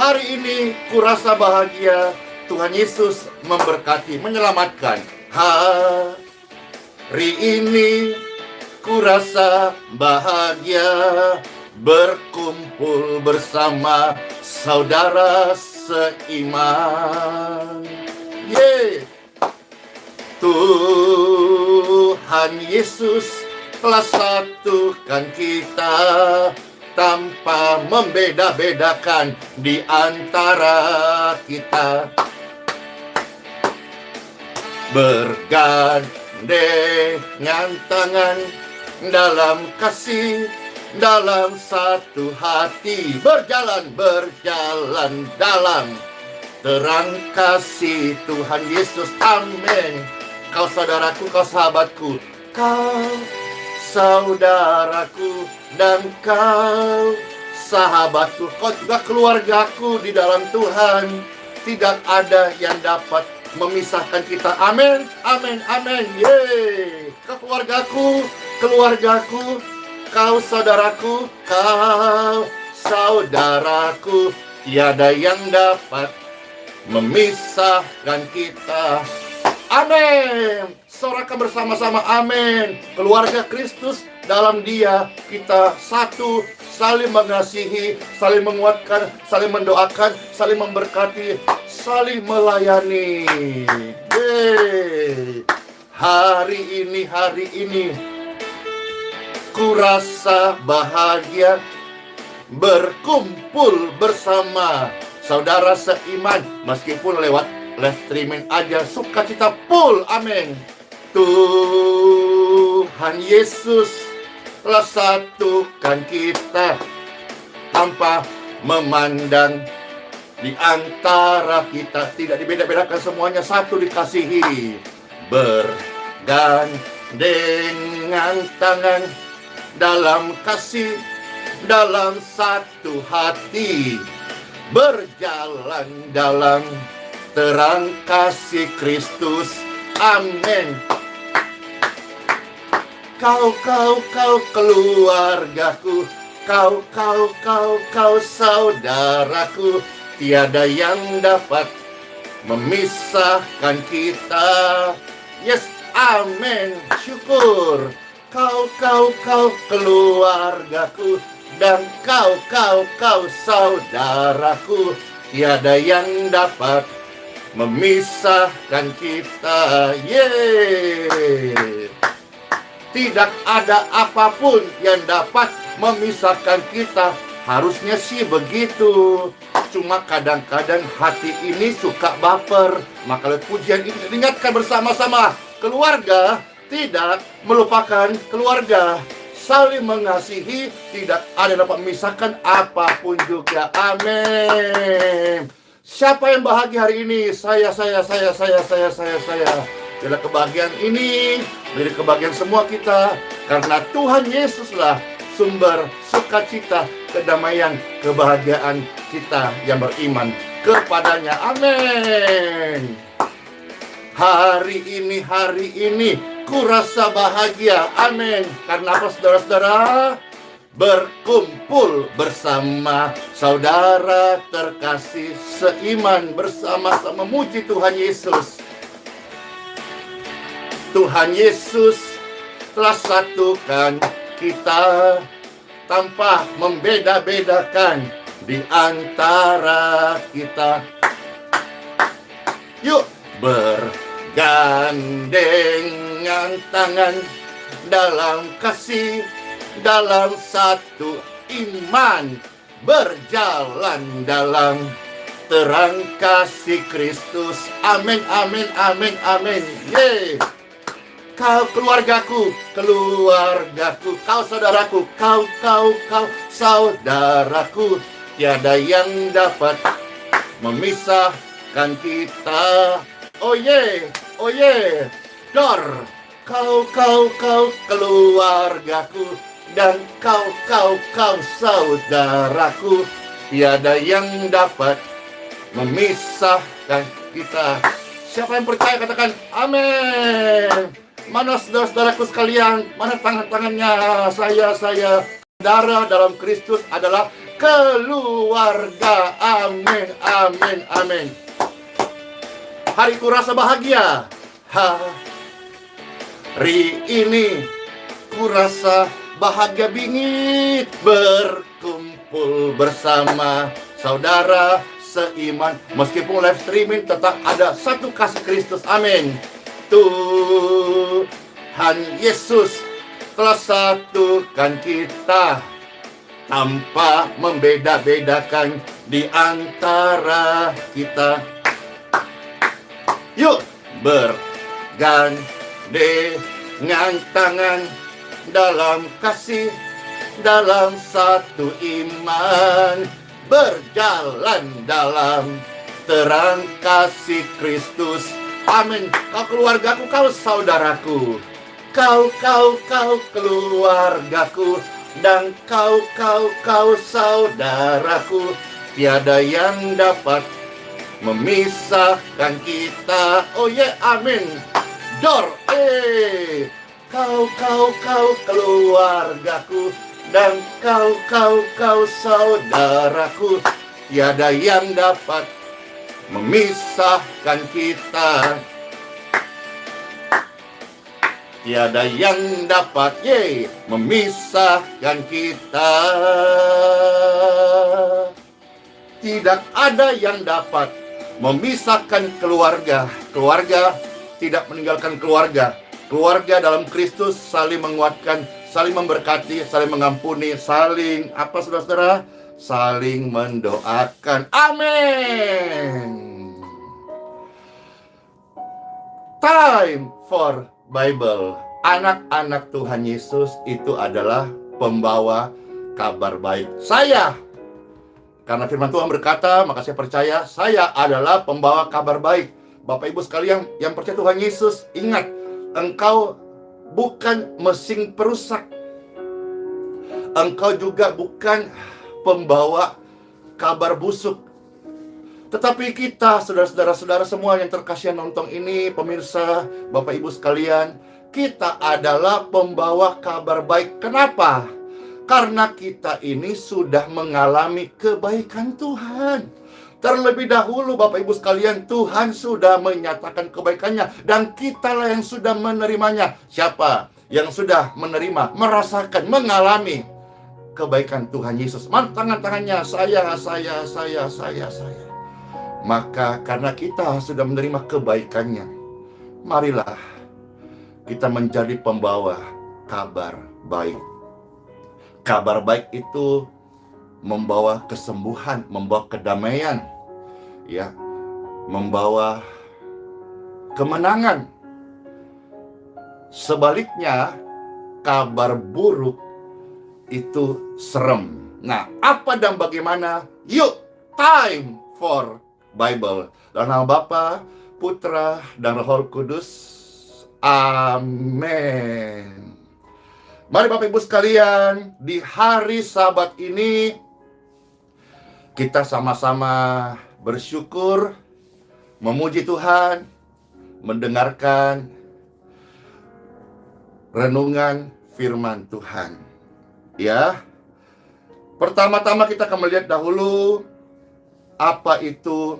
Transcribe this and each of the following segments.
Hari ini kurasa bahagia, Tuhan Yesus memberkati, menyelamatkan. Hari ini kurasa bahagia, berkumpul bersama saudara seiman. Tuhan Yesus telah satukan kita tanpa membeda-bedakan di antara kita. Bergandengan tangan dalam kasih, dalam satu hati, berjalan dalam terang kasih Tuhan Yesus. Amin. Kau saudaraku, kau sahabatku, kau saudaraku, dan kau sahabatku, kau juga keluargaku di dalam Tuhan. Tidak ada yang dapat memisahkan kita. Amin, amin, amin. Yeay. Kau keluargaku, kau saudaraku, tiada yang dapat memisahkan kita. Amin. Sorakan bersama-sama, amin. Keluarga Kristus, dalam Dia kita satu, saling mengasihi, saling menguatkan, saling mendoakan, saling memberkati, saling melayani. Hari ini kurasa bahagia, berkumpul bersama saudara seiman, meskipun lewat live streaming aja, sukacita full. Amin. Tuhan Yesus telah satukan kita tanpa memandang di antara kita, tidak dibeda-bedakan, semuanya satu dikasihi. Bergandengan tangan dalam kasih, dalam satu hati, berjalan dalam terang kasih Kristus. Amin. Kau keluargaku, kau saudaraku, tiada yang dapat memisahkan kita. Yes, amin. Syukur. Kau keluargaku, dan kau saudaraku, tiada yang dapat memisahkan kita. Tidak ada apapun yang dapat memisahkan kita. Harusnya sih begitu. Cuma kadang-kadang hati ini suka baper. Maka pujian ini diingatkan bersama-sama. Keluarga tidak melupakan keluarga. Saling mengasihi, tidak ada yang dapat memisahkan apapun juga. Amin. Siapa yang bahagia hari ini? Saya. Bila kebahagiaan ini menjadi kebahagiaan semua kita, karena Tuhan Yesuslah sumber sukacita, kedamaian, kebahagiaan kita yang beriman kepadanya. Amin. Hari ini kurasa bahagia. Amin. Karena apa, saudara-saudara? Berkumpul bersama saudara terkasih seiman, bersama-sama memuji Tuhan Yesus. Tuhan Yesus telah satukan kita tanpa membeda-bedakan di antara kita. Yuk bergandengan tangan dalam kasih, dalam satu iman, berjalan dalam terang kasih Kristus. Amin, amin, amin, amin. Kau keluargaku, kau saudaraku, kau saudaraku, tiada yang dapat memisahkan kita. Oh yeah, Dor. Kau keluargaku, dan kau saudaraku, tiada yang dapat memisahkan kita. Siapa yang percaya katakan amin. Mana saudara-saudaraku sekalian? Mana tangan-tangannya? Saya. Saudara dalam Kristus adalah keluarga. Amin, amin, amin. Hariku rasa bahagia. Hari ini ku rasa bahagia bingit berkumpul bersama saudara seiman. Meskipun live streaming tetap ada satu kasih Kristus. Amin. Tuhan Yesus telah satukan kita tanpa membeda-bedakan di antara kita. Yuk bergandengan tangan dalam kasih, dalam satu iman, berjalan dalam terang kasih Kristus. Amin. Kau keluargaku, kau saudaraku, kau keluargaku, dan kau saudaraku. Tiada yang dapat memisahkan kita. Oh yeah, amin. Kau keluargaku, dan kau saudaraku. Tiada yang dapat memisahkan kita. Tiada yang dapat memisahkan kita. Tidak ada yang dapat memisahkan keluarga. Keluarga tidak meninggalkan keluarga. Keluarga dalam Kristus saling menguatkan, saling memberkati, saling mengampuni, saling apa saudara-saudara? Saling mendoakan. Amin. Time for Bible. Anak-anak Tuhan Yesus itu adalah pembawa kabar baik. Saya, karena firman Tuhan berkata, maka saya percaya saya adalah pembawa kabar baik. Bapak Ibu sekalian yang percaya Tuhan Yesus, ingat, engkau bukan mesin perusak. Engkau juga bukan pembawa kabar busuk. Tetapi kita, saudara-saudara semua yang terkasihan nonton ini, pemirsa, Bapak Ibu sekalian, kita adalah pembawa kabar baik. Kenapa? Karena kita ini sudah mengalami kebaikan Tuhan. Terlebih dahulu, Bapak Ibu sekalian, Tuhan sudah menyatakan kebaikannya, dan kitalah yang sudah menerimanya. Siapa yang sudah menerima, merasakan, mengalami kebaikan Tuhan Yesus? Tangan-tangannya, saya. Maka karena kita sudah menerima kebaikannya, marilah kita menjadi pembawa kabar baik. Kabar baik itu membawa kesembuhan, membawa kedamaian, ya, membawa kemenangan. Sebaliknya, kabar buruk itu serem. Nah, apa dan bagaimana? Yuk, time for Bible. Dalam nama Bapa, Putra, dan Roh Kudus. Amin. Mari Bapak Ibu sekalian, di hari Sabat ini kita sama-sama bersyukur, memuji Tuhan, mendengarkan renungan firman Tuhan. Ya. Pertama-tama kita akan melihat dahulu apa itu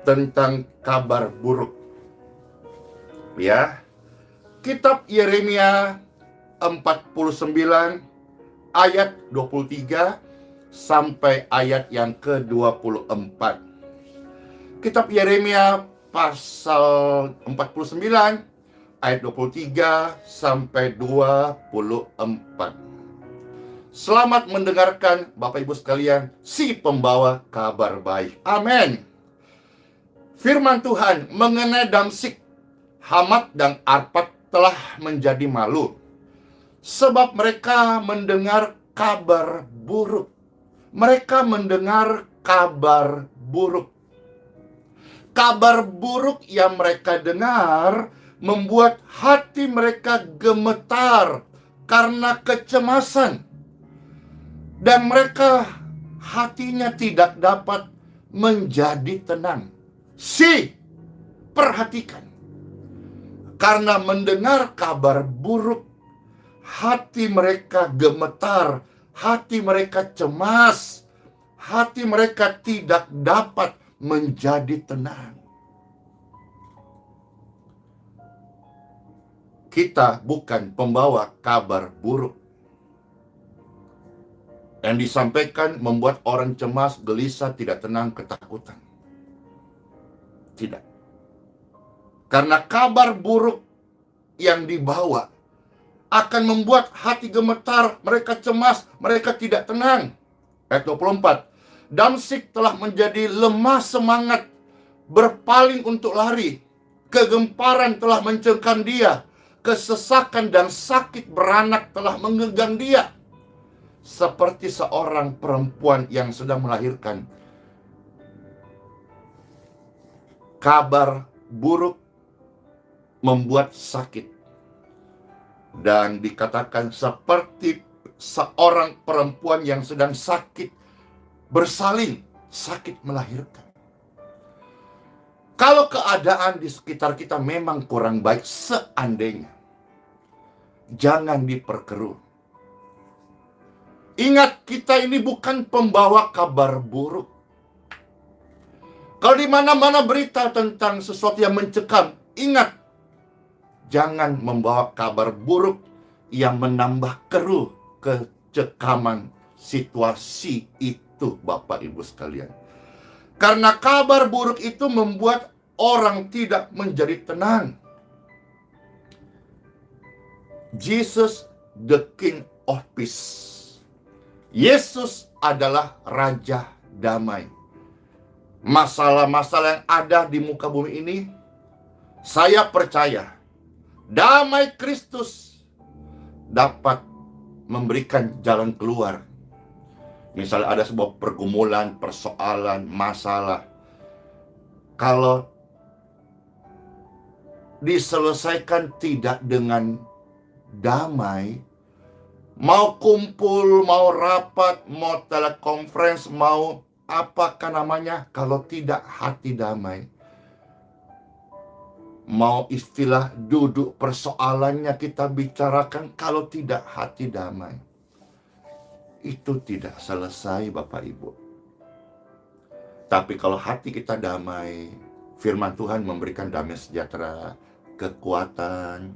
tentang kabar buruk. Ya. Kitab Yeremia 49 ayat 23 sampai ayat yang ke-24. Kitab Yeremia pasal 49 ayat 23 sampai 24. Selamat mendengarkan Bapak Ibu sekalian, si pembawa kabar baik. Amin. Firman Tuhan mengenai Damsyik, Hamat dan Arpad telah menjadi malu, sebab mereka mendengar kabar buruk. Mereka mendengar kabar buruk. Kabar buruk yang mereka dengar membuat hati mereka gemetar karena kecemasan. Dan mereka hatinya tidak dapat menjadi tenang. Perhatikan. Karena mendengar kabar buruk, hati mereka gemetar hati mereka cemas, hati mereka tidak dapat menjadi tenang. Kita bukan pembawa kabar buruk. Yang disampaikan membuat orang cemas, gelisah, tidak tenang, ketakutan. Tidak. Karena kabar buruk yang dibawa akan membuat hati gemetar, mereka cemas, mereka tidak tenang. Ayat 24. Damsyik telah menjadi lemah semangat, berpaling untuk lari. Kegemparan telah mencengkam dia. Kesesakan dan sakit beranak telah menggenggam dia. Seperti seorang perempuan yang sedang melahirkan. Kabar buruk membuat sakit. Dan dikatakan seperti seorang perempuan yang sedang sakit bersalin, sakit melahirkan. Kalau keadaan di sekitar kita memang kurang baik, seandainya, jangan diperkeruh. Ingat, kita ini bukan pembawa kabar buruk. Kalau di mana-mana berita tentang sesuatu yang mencekam, ingat, jangan membawa kabar buruk yang menambah keruh kecekaman situasi itu, Bapak Ibu sekalian. Karena kabar buruk itu membuat orang tidak menjadi tenang. Jesus the King of Peace. Yesus adalah Raja Damai. Masalah-masalah yang ada di muka bumi ini, saya percaya damai Kristus dapat memberikan jalan keluar. Misalnya ada sebuah pergumulan, persoalan, masalah. Kalau diselesaikan tidak dengan damai, mau kumpul, mau rapat, mau telekonferensi, mau apakah namanya, kalau tidak hati damai, mau istilah duduk persoalannya kita bicarakan, kalau tidak hati damai, itu tidak selesai, Bapak Ibu. Tapi kalau hati kita damai, firman Tuhan memberikan damai sejahtera, kekuatan.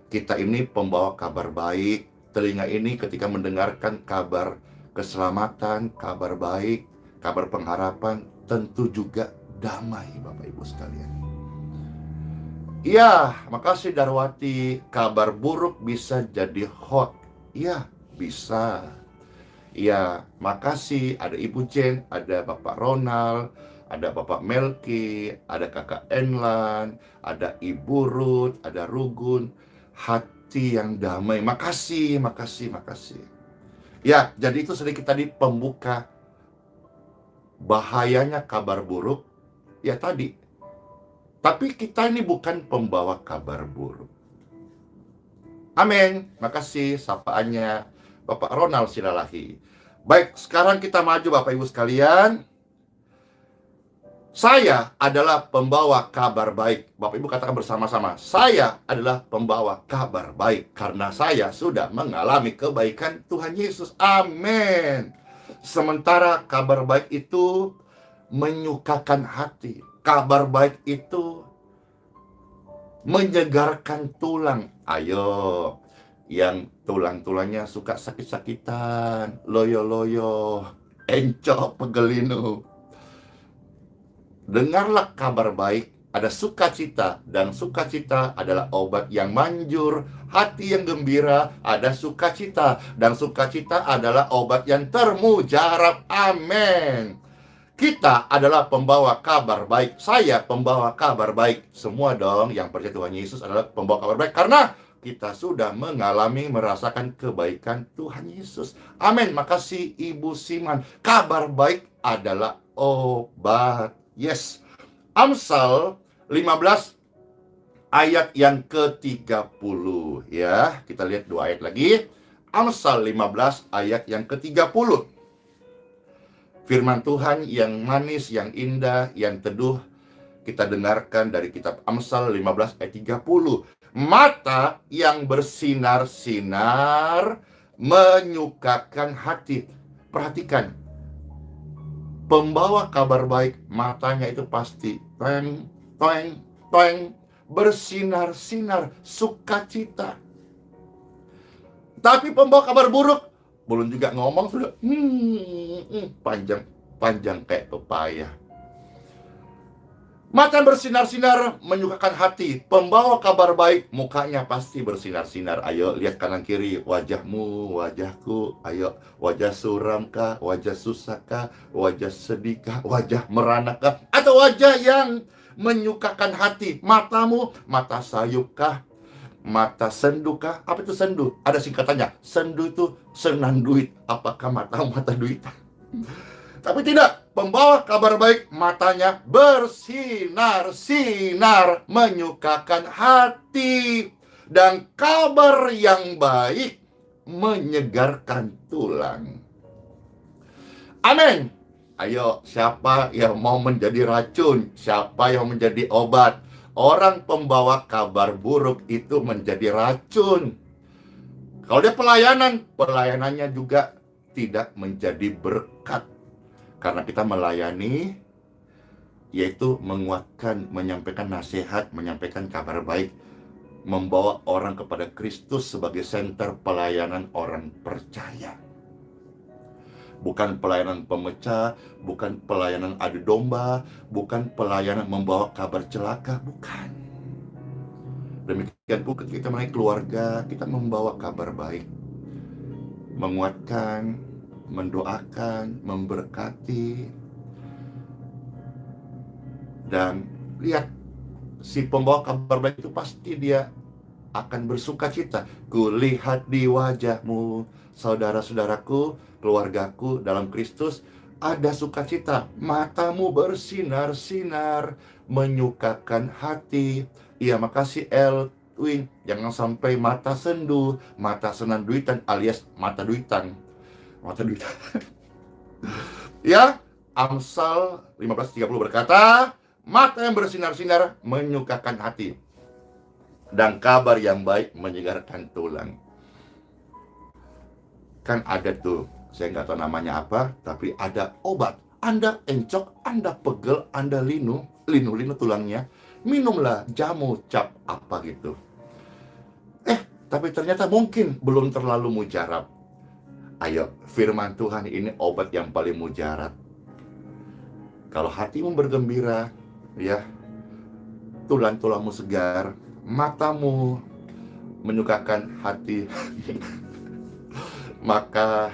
Kita ini pembawa kabar baik. Telinga ini ketika mendengarkan kabar keselamatan, kabar baik, kabar pengharapan, tentu juga damai, Bapak Ibu sekalian. Ya, makasih Darwati. Kabar buruk bisa jadi hot. Ya, bisa. Ya, makasih. Ada Ibu Jen, ada Bapak Ronald, ada Bapak Melki, ada Kakak Enlan, ada Ibu Ruth, ada Rugun. Hati yang damai. Makasih, makasih, makasih. Ya, jadi itu sedikit tadi pembuka bahayanya kabar buruk. Ya tadi. Tapi kita ini bukan pembawa kabar buruk. Amin. Makasih sapaannya Bapak Ronald Silalahi. Baik, sekarang kita maju Bapak Ibu sekalian. Saya adalah pembawa kabar baik. Bapak Ibu katakan bersama-sama, saya adalah pembawa kabar baik. Karena saya sudah mengalami kebaikan Tuhan Yesus. Amin. Sementara kabar baik itu menyukakan hati. Kabar baik itu menyegarkan tulang. Ayo, yang tulang-tulangnya suka sakit-sakitan, loyo-loyo, encok, pegelinu, dengarlah kabar baik. Ada sukacita, dan sukacita adalah obat yang manjur. Hati yang gembira ada sukacita, dan sukacita adalah obat yang termujarab. Amin. Kita adalah pembawa kabar baik. Saya pembawa kabar baik. Semua dong yang percaya Tuhan Yesus adalah pembawa kabar baik. Karena kita sudah mengalami, merasakan kebaikan Tuhan Yesus. Amin. Makasih Ibu Siman. Kabar baik adalah obat. Yes. Amsal 15 ayat yang ke-30. Ya, kita lihat 2 ayat lagi. Amsal 15 ayat yang ke-30. Firman Tuhan yang manis, yang indah, yang teduh, kita dengarkan dari kitab Amsal 15 ayat 30. Mata yang bersinar-sinar menyukakan hati. Perhatikan, pembawa kabar baik, matanya itu pasti toeng, toeng, toeng, bersinar-sinar, sukacita. Tapi pembawa kabar buruk, belum juga ngomong sudah panjang kayak pepaya. Mata bersinar-sinar menyukakan hati. Pembawa kabar baik, mukanya pasti bersinar-sinar. Ayo lihat kanan kiri, wajahmu, wajahku. Ayo, wajah suram kah, wajah susah kah, wajah sedih kah, wajah merana kah, atau wajah yang menyukakan hati. Matamu, mata sayup kah, mata sendu kah? Apa itu sendu? Ada singkatannya. Sendu itu senang duit. Apakah matamu mata duit? Tapi tidak, pembawa kabar baik, matanya bersinar-sinar, menyukakan hati. Dan kabar yang baik menyegarkan tulang. Amin. Ayo, siapa yang mau menjadi racun? Siapa yang menjadi obat? Orang pembawa kabar buruk itu menjadi racun. Kalau dia pelayanannya juga tidak menjadi berkat. Karena kita melayani, yaitu menguatkan, menyampaikan nasihat, menyampaikan kabar baik, membawa orang kepada Kristus sebagai senter pelayanan orang percaya. Bukan pelayanan pemecah, bukan pelayanan adu domba, bukan pelayanan membawa kabar celaka, bukan. Demikian pun ketika kita melayani keluarga, kita membawa kabar baik, menguatkan, mendoakan, memberkati. Dan lihat, si pembawa kabar baik itu pasti dia akan bersuka cita. Kulihat di wajahmu, saudara-saudaraku, keluargaku dalam Kristus, ada sukacita. Matamu bersinar-sinar, menyukakan hati. Iya, makasih Elwin. Jangan sampai mata sendu, mata senang duitan alias mata duitan. Ya, Amsal 15:30 berkata, mata yang bersinar-sinar menyukakan hati, dan kabar yang baik menyegarkan tulang. Kan ada tuh, saya nggak tahu namanya apa, tapi ada obat. Anda encok, Anda pegel, Anda linu tulangnya, minumlah jamu cap apa gitu. Tapi ternyata mungkin belum terlalu mujarab. Ayo, firman Tuhan ini obat yang paling mujarab. Kalau hatimu bergembira, ya, tulang-tulangmu segar, matamu menyukakan hati, maka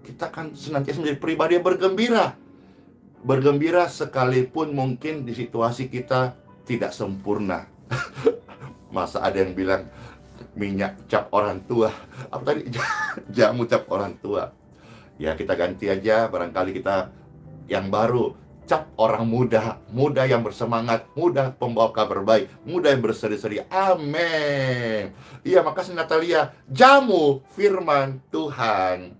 kita akan senantiasa menjadi pribadi yang bergembira. Bergembira sekalipun mungkin di situasi kita tidak sempurna. Masa ada yang bilang minyak cap orang tua, apa tadi, jamu cap orang tua. Ya, kita ganti aja, barangkali kita yang baru, cap orang muda yang bersemangat, muda pembawa kabar baik, muda yang berseri-seri. Amin. Iya, makasih Natalia. Jamu firman Tuhan,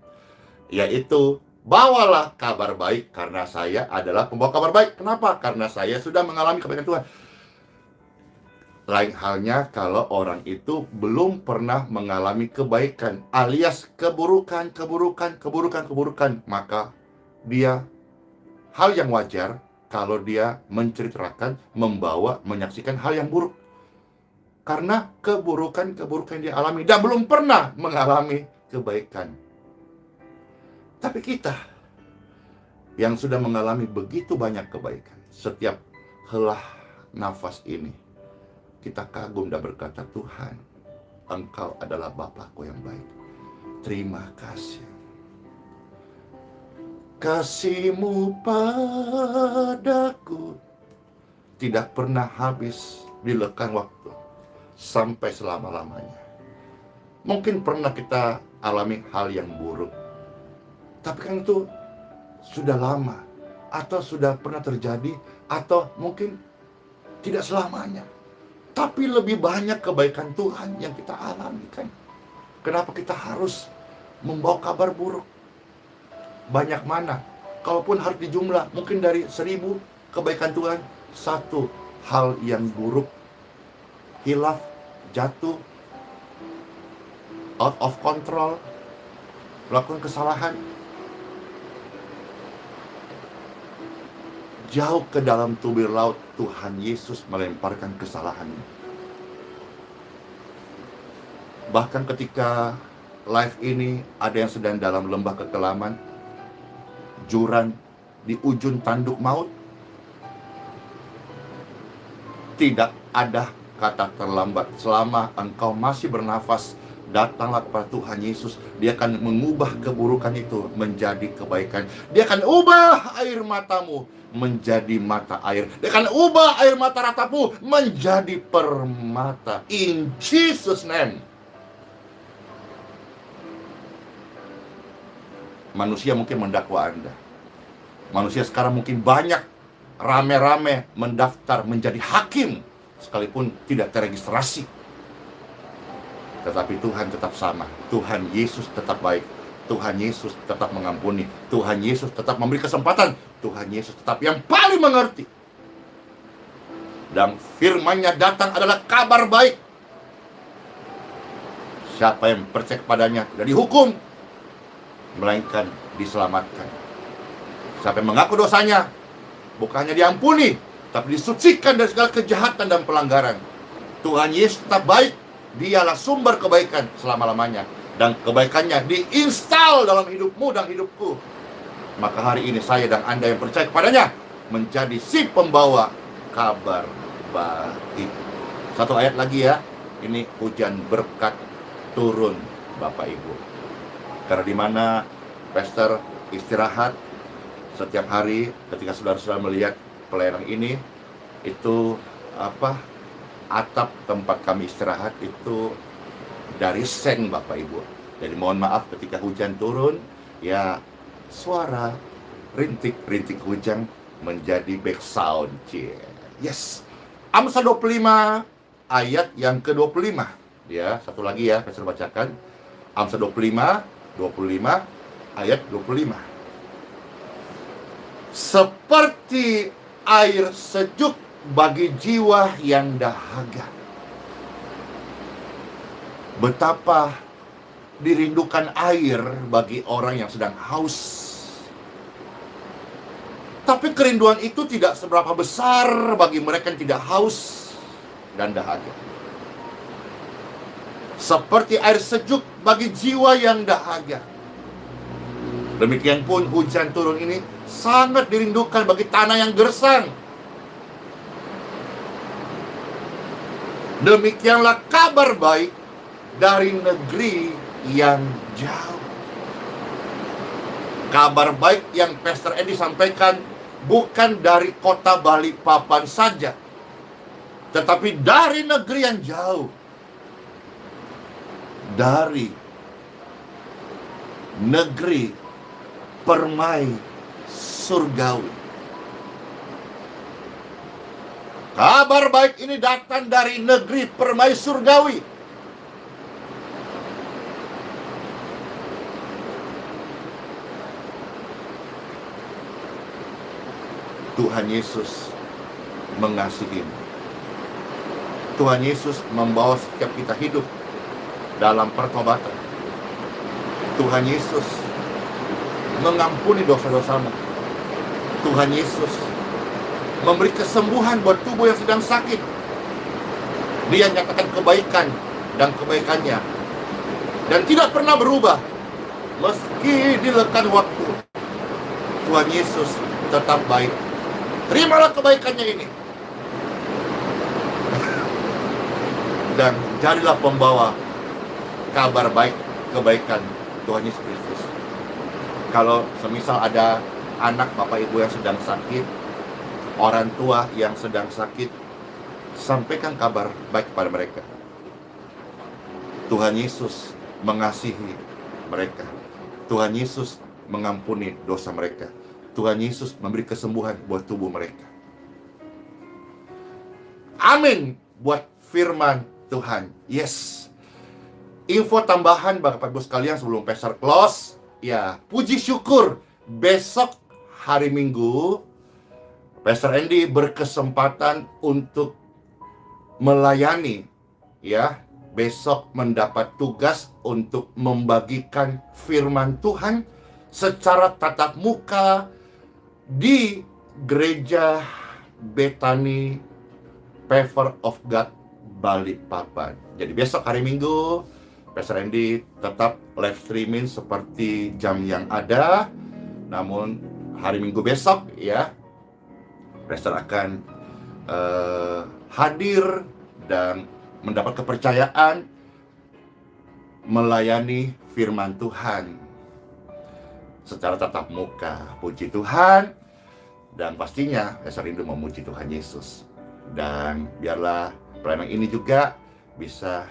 yaitu bawalah kabar baik, karena saya adalah pembawa kabar baik. Kenapa? Karena saya sudah mengalami kebaikan Tuhan. Lain halnya kalau orang itu belum pernah mengalami kebaikan, alias keburukan, maka dia, hal yang wajar kalau dia menceritakan, membawa, menyaksikan hal yang buruk. Karena keburukan yang dia alami dan belum pernah mengalami kebaikan. Tapi kita yang sudah mengalami begitu banyak kebaikan, setiap helah nafas ini, kita kagum dan berkata, Tuhan, Engkau adalah Bapakku yang baik. Terima kasih. Kasih-Mu padaku tidak pernah habis di lekang waktu sampai selama-lamanya. Mungkin pernah kita alami hal yang buruk, tapi kan itu sudah lama, atau sudah pernah terjadi, atau mungkin tidak selamanya. Tapi lebih banyak kebaikan Tuhan yang kita alami kan. Kenapa kita harus membawa kabar buruk? Banyak mana? Kalaupun harus dijumlah, mungkin dari 1000 kebaikan Tuhan, satu hal yang buruk, hilaf, jatuh, out of control, melakukan kesalahan, jauh ke dalam tubir laut, Tuhan Yesus melemparkan kesalahannya. Bahkan ketika live ini ada yang sedang dalam lembah kekelaman, jurang di ujung tanduk maut, tidak ada kata terlambat. Selama engkau masih bernafas, datanglah kepada Tuhan Yesus. Dia akan mengubah keburukan itu menjadi kebaikan. Dia akan ubah air matamu menjadi mata air. Dia akan ubah air mata ratamu menjadi permata. In Jesus' name. Manusia mungkin mendakwa Anda. Manusia sekarang mungkin banyak rame-rame mendaftar menjadi hakim, sekalipun tidak terregistrasi. Tetapi Tuhan tetap sama. Tuhan Yesus tetap baik. Tuhan Yesus tetap mengampuni. Tuhan Yesus tetap memberi kesempatan. Tuhan Yesus tetap yang paling mengerti. Dan firman-Nya datang adalah kabar baik. Siapa yang percaya kepadanya tidak dihukum, melainkan diselamatkan. Siapa yang mengaku dosanya, bukannya diampuni, tapi disucikan dari segala kejahatan dan pelanggaran. Tuhan Yesus tetap baik. Dialah sumber kebaikan selama-lamanya. Dan kebaikannya diinstal dalam hidupmu dan hidupku. Maka hari ini saya dan Anda yang percaya kepadanya menjadi si pembawa kabar baik. Satu ayat lagi ya. Ini hujan berkat turun Bapak Ibu. Karena di mana pastor istirahat setiap hari, ketika saudara-saudara melihat pelayanan ini, itu atap tempat kami istirahat itu dari seng Bapak Ibu. Jadi mohon maaf ketika hujan turun, ya suara rintik-rintik hujan menjadi back sound. Yes. Amsal 25 ayat yang ke-25. Ya, satu lagi ya, saya bacakan. Amsal 25 ayat 25. Seperti air sejuk bagi jiwa yang dahaga. Betapa dirindukan air bagi orang yang sedang haus. Tapi kerinduan itu tidak seberapa besar bagi mereka yang tidak haus dan dahaga. Seperti air sejuk bagi jiwa yang dahaga. Demikian pun hujan turun ini sangat dirindukan bagi tanah yang gersang. Demikianlah kabar baik dari negeri yang jauh. Kabar baik yang Pastor Edi sampaikan bukan dari kota Balikpapan saja, tetapi dari negeri yang jauh. Dari negeri permai surgawi. Kabar baik ini datang dari negeri permai surgawi. Tuhan Yesus mengasihi. Tuhan Yesus membawa setiap kita hidup dalam pertobatan. Tuhan Yesus mengampuni dosa-dosamu. Tuhan Yesus memberi kesembuhan buat tubuh yang sedang sakit. Dia nyatakan kebaikan dan kebaikannya, dan tidak pernah berubah meski dilekan waktu. Tuhan Yesus tetap baik. Terimalah kebaikannya ini dan jadilah pembawa kabar baik kebaikan Tuhan Yesus Kristus. Kalau semisal ada anak Bapak Ibu yang sedang sakit, orang tua yang sedang sakit, sampaikan kabar baik kepada mereka. Tuhan Yesus mengasihi mereka. Tuhan Yesus mengampuni dosa mereka. Tuhan Yesus memberi kesembuhan buat tubuh mereka. Amin buat firman Tuhan. Yes. Info tambahan Bapak Ibu sekalian sebelum pastor close. Ya, puji syukur besok hari Minggu Pastor Andy berkesempatan untuk melayani ya besok mendapat tugas untuk membagikan firman Tuhan secara tatap muka di gereja Bethany Power of God Balikpapan. Jadi besok hari Minggu Pastor Andy tetap live streaming seperti jam yang ada. Namun hari Minggu besok ya, Pastor akan hadir dan mendapat kepercayaan melayani firman Tuhan secara tatap muka. Puji Tuhan. Dan pastinya saya rindu memuji Tuhan Yesus. Dan biarlah pelayanan ini juga bisa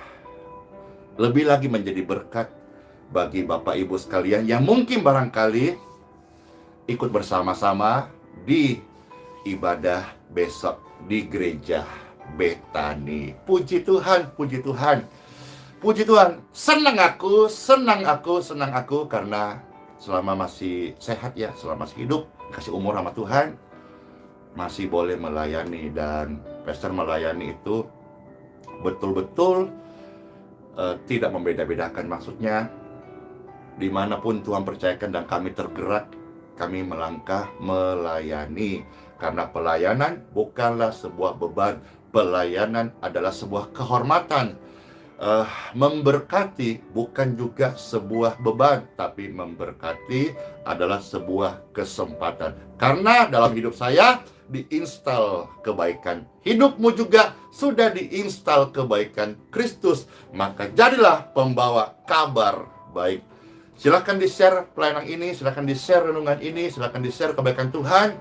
lebih lagi menjadi berkat bagi Bapak Ibu sekalian yang mungkin barangkali ikut bersama-sama di ibadah besok di gereja Bethany. Puji Tuhan, puji Tuhan. Puji Tuhan. Senang aku karena selama masih sehat ya, selama masih hidup, kasih umur sama Tuhan, masih boleh melayani. Dan pastor melayani itu betul-betul tidak membeda-bedakan. Maksudnya dimanapun Tuhan percayakan dan kami tergerak, kami melangkah melayani. Karena pelayanan bukanlah sebuah beban, pelayanan adalah sebuah kehormatan. Memberkati bukan juga sebuah beban, tapi memberkati adalah sebuah kesempatan. Karena dalam hidup saya diinstal kebaikan, hidupmu juga sudah diinstal kebaikan Kristus. Maka jadilah pembawa kabar baik. Silakan di-share pelayanan ini, silakan di-share renungan ini, silakan di-share kebaikan Tuhan.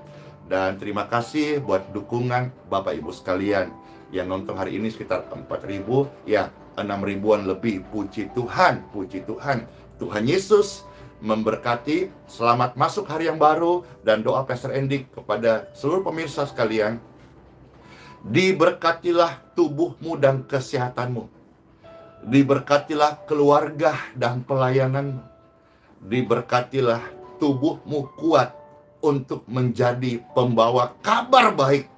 Dan terima kasih buat dukungan Bapak Ibu sekalian yang nonton hari ini sekitar 4.000, ya 6.000-an lebih. Puji Tuhan, puji Tuhan. Tuhan Yesus memberkati. Selamat masuk hari yang baru. Dan doa Pastor Andy kepada seluruh pemirsa sekalian, diberkatilah tubuhmu dan kesehatanmu, diberkatilah keluarga dan pelayananmu, diberkatilah tubuhmu kuat untuk menjadi pembawa kabar baik,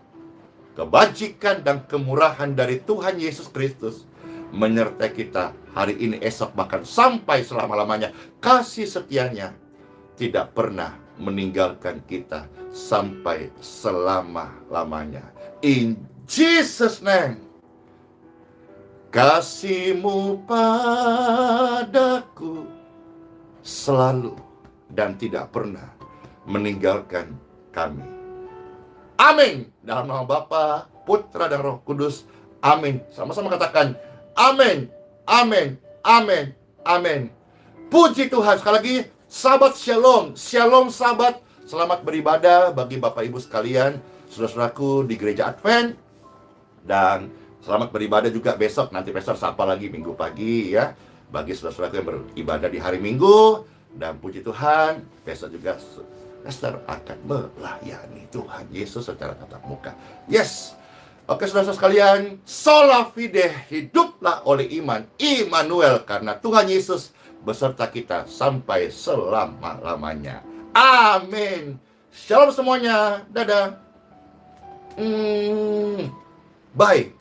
kebajikan dan kemurahan dari Tuhan Yesus Kristus menyertai kita hari ini, esok, bahkan sampai selama-lamanya. Kasih setianya tidak pernah meninggalkan kita sampai selama-lamanya. In Jesus' name. Kasih-Mu padaku selalu dan tidak pernah meninggalkan kami. Amin. Dalam nama Bapa, Putra dan Roh Kudus. Amin. Sama-sama katakan amin, amin, amin, amin. Puji Tuhan. Sekali lagi, sahabat shalom. Shalom sahabat. Selamat beribadah bagi Bapak Ibu sekalian, saudara-saudaraku di gereja Advent. Dan selamat beribadah juga besok. Nanti Pastor sapa lagi minggu pagi ya, bagi saudara-saudaraku yang beribadah di hari Minggu. Dan puji Tuhan, besok juga Pastor akan melayani Tuhan Yesus secara tatap muka. Yes. Oke saudara-saudara sekalian, sola fide, hiduplah oleh iman, Immanuel, karena Tuhan Yesus beserta kita sampai selama-lamanya. Amin. Shalom semuanya. Dadah. Bye.